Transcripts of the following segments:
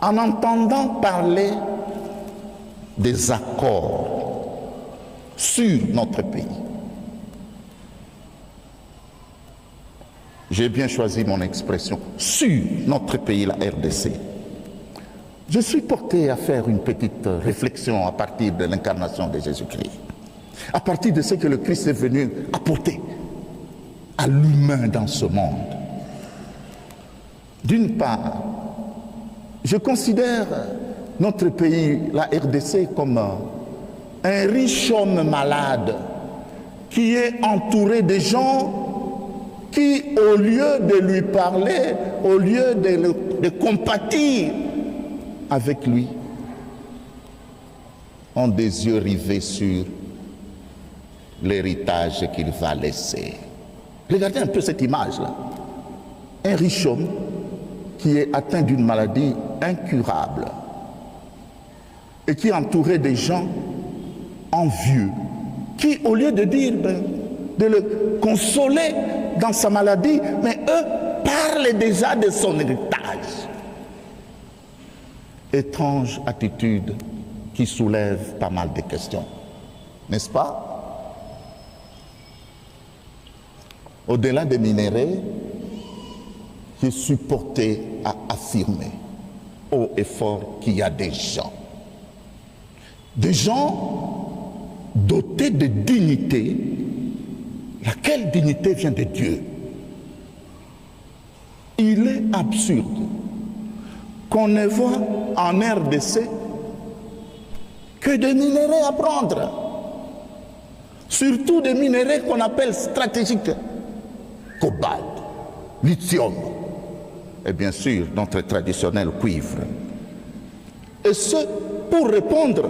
en entendant parler des accords sur notre pays. J'ai bien choisi mon expression, sur notre pays, la RDC. Je suis porté à faire une petite réflexion à partir de l'incarnation de Jésus-Christ, à partir de ce que le Christ est venu apporter à l'humain dans ce monde. D'une part, je considère notre pays, la RDC, comme un riche homme malade qui est entouré de gens qui, au lieu de lui parler, au lieu de compatir avec lui, ont des yeux rivés sur l'héritage qu'il va laisser. Regardez un peu cette image-là. Un riche homme qui est atteint d'une maladie incurable et qui est entouré des gens envieux, qui, au lieu de dire, de le consoler dans sa maladie, mais eux parlent déjà de son héritage. Étrange attitude qui soulève pas mal de questions, n'est-ce pas? Au-delà des minéraux, je suis porté à affirmer haut et fort qu'il y a des gens dotés de dignité, laquelle dignité vient de Dieu. Il est absurde qu'on ne voit en RDC que des minéraux à prendre, surtout des minéraux qu'on appelle stratégiques, cobalt, lithium, et bien sûr notre traditionnel cuivre. Et ce, pour répondre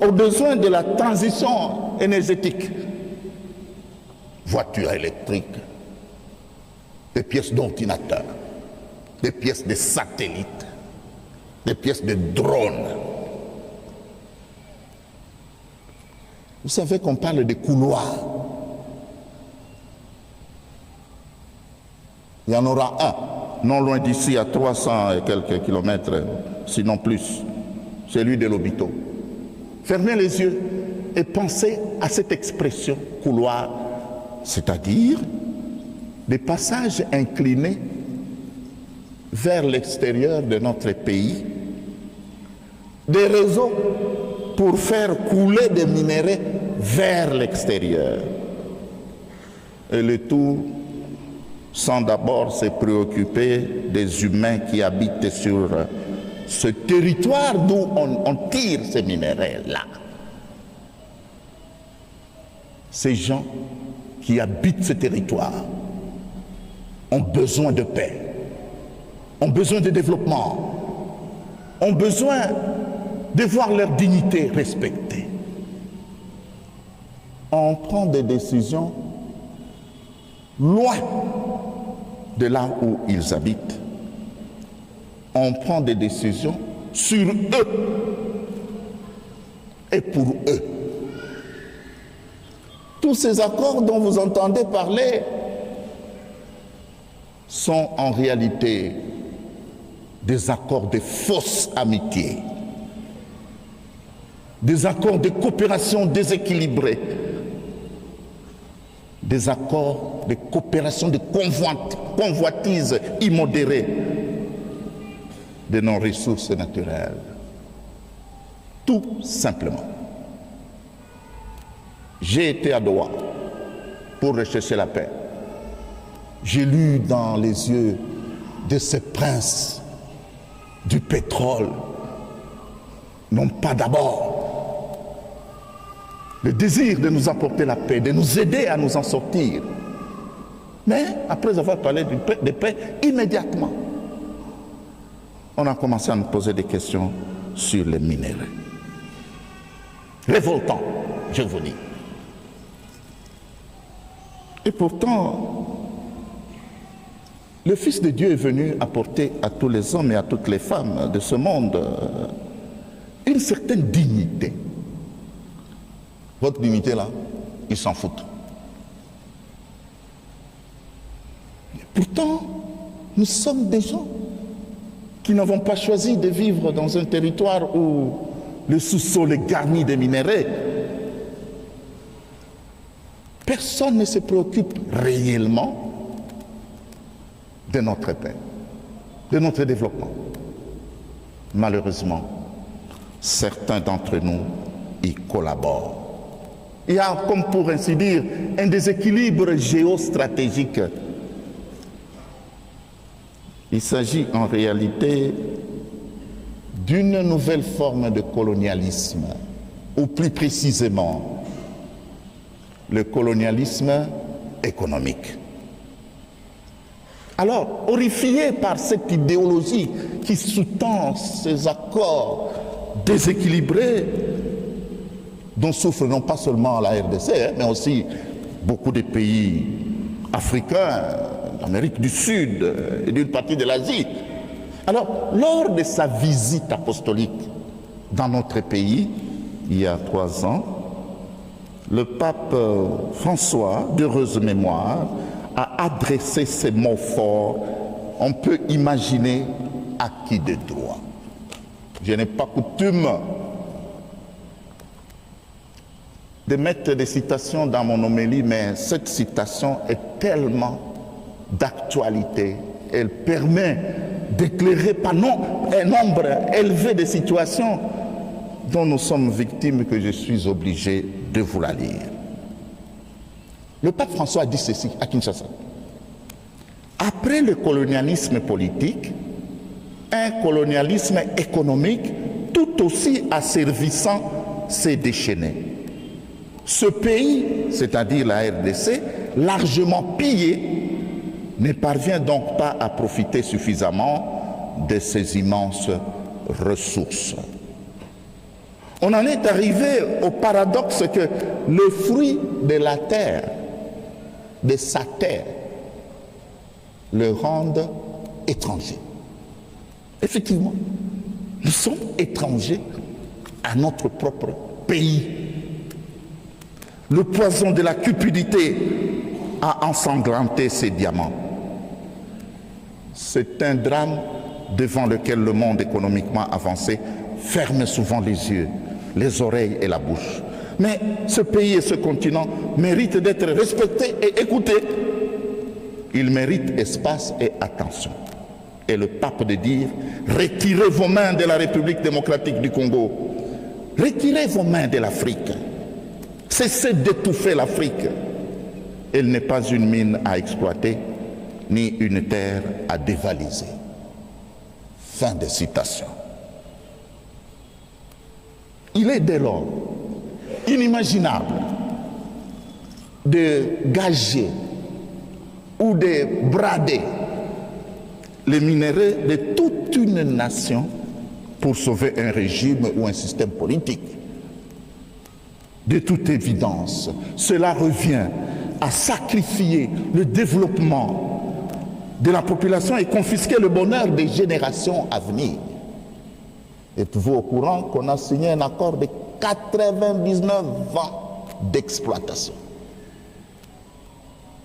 aux besoins de la transition énergétique. Voitures électriques, des pièces d'ordinateur, des pièces de satellites, des pièces de drones. Vous savez qu'on parle de couloirs. Il y en aura un, non loin d'ici, à 300 et quelques kilomètres, sinon plus, celui de l'Obito. Fermez les yeux et pensez à cette expression couloir, c'est-à-dire des passages inclinés vers l'extérieur de notre pays, des réseaux pour faire couler des minéraux vers l'extérieur. Et le tout sans d'abord se préoccuper des humains qui habitent sur ce territoire d'où on tire ces minéraux-là. Ces gens qui habitent ce territoire ont besoin de paix, ont besoin de développement, ont besoin de voir leur dignité respectée. On prend des décisions loin de là où ils habitent. On prend des décisions sur eux et pour eux. Tous ces accords dont vous entendez parler sont en réalité des accords de fausse amitié, des accords de coopération déséquilibrée, des accords de coopération de convoitise immodérée de nos ressources naturelles. Tout simplement. J'ai été à Doha pour rechercher la paix. J'ai lu dans les yeux de ces princes du pétrole, non pas d'abord le désir de nous apporter la paix, de nous aider à nous en sortir, mais après avoir parlé de paix, immédiatement, on a commencé à nous poser des questions sur les minéraux. Révoltant, je vous dis. Et pourtant, le Fils de Dieu est venu apporter à tous les hommes et à toutes les femmes de ce monde une certaine dignité. Votre dignité là, ils s'en foutent. Et pourtant, nous sommes des gens qui n'avons pas choisi de vivre dans un territoire où le sous-sol est garni de minéraux, personne ne se préoccupe réellement de notre paix, de notre développement. Malheureusement, certains d'entre nous y collaborent. Il y a, comme pour ainsi dire, un déséquilibre géostratégique. Il s'agit en réalité d'une nouvelle forme de colonialisme, ou plus précisément, le colonialisme économique. Alors, horrifiés par cette idéologie qui sous-tend ces accords déséquilibrés, dont souffre non pas seulement la RDC, mais aussi beaucoup de pays africains, d'Amérique du Sud et d'une partie de l'Asie. Alors, lors de sa visite apostolique dans notre pays, il y a 3 ans, le pape François, d'heureuse mémoire, a adressé ces mots forts, on peut imaginer à qui de droit. Je n'ai pas coutume de mettre des citations dans mon homélie, mais cette citation est tellement d'actualité, elle permet d'éclairer un nombre élevé de situations dont nous sommes victimes que je suis obligé de vous la lire. Le pape François a dit ceci à Kinshasa. Après le colonialisme politique, un colonialisme économique tout aussi asservissant s'est déchaîné. Ce pays, c'est-à-dire la RDC, largement pillé, ne parvient donc pas à profiter suffisamment de ces immenses ressources. On en est arrivé au paradoxe que le fruit de la terre, de sa terre, le rendent étranger. Effectivement, nous sommes étrangers à notre propre pays. Le poison de la cupidité a ensanglanté ces diamants. C'est un drame devant lequel le monde économiquement avancé ferme souvent les yeux, les oreilles et la bouche. Mais ce pays et ce continent méritent d'être respectés et écoutés. Ils méritent espace et attention. Et le pape de dire, retirez vos mains de la République démocratique du Congo. Retirez vos mains de l'Afrique. Cessez d'étouffer l'Afrique. Elle n'est pas une mine à exploiter, ni une terre à dévaliser. Fin de citation. Il est dès lors inimaginable de gager ou de brader les minéraux de toute une nation pour sauver un régime ou un système politique. De toute évidence, cela revient à sacrifier le développement de la population et confisquer le bonheur des générations à venir. Êtes-vous au courant qu'on a signé un accord de 99 ans d'exploitation?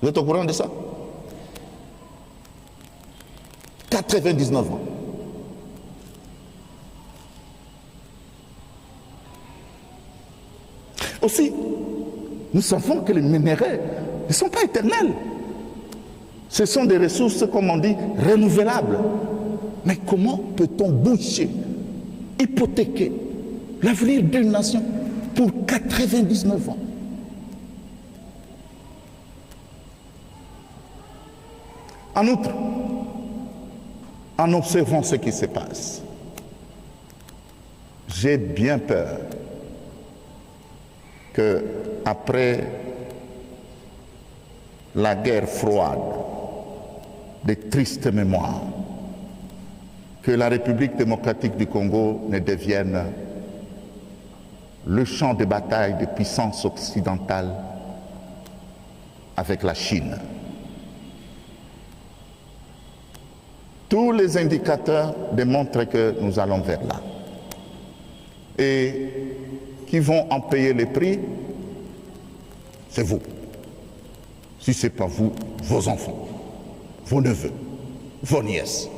Vous êtes au courant de ça? 99 ans. Aussi, nous savons que les minéraux ne sont pas éternels. Ce sont des ressources, comme on dit, renouvelables. Mais comment peut-on boucher, hypothéquer l'avenir d'une nation pour 99 ans? En outre, en observant ce qui se passe, j'ai bien peur que, après la guerre froide, des tristes mémoires, que la République démocratique du Congo ne devienne le champ de bataille des puissances occidentales avec la Chine. Tous les indicateurs démontrent que nous allons vers là. Et qui vont en payer les prix, c'est vous. Si ce n'est pas vous, vos enfants, vos neveux, vos nièces.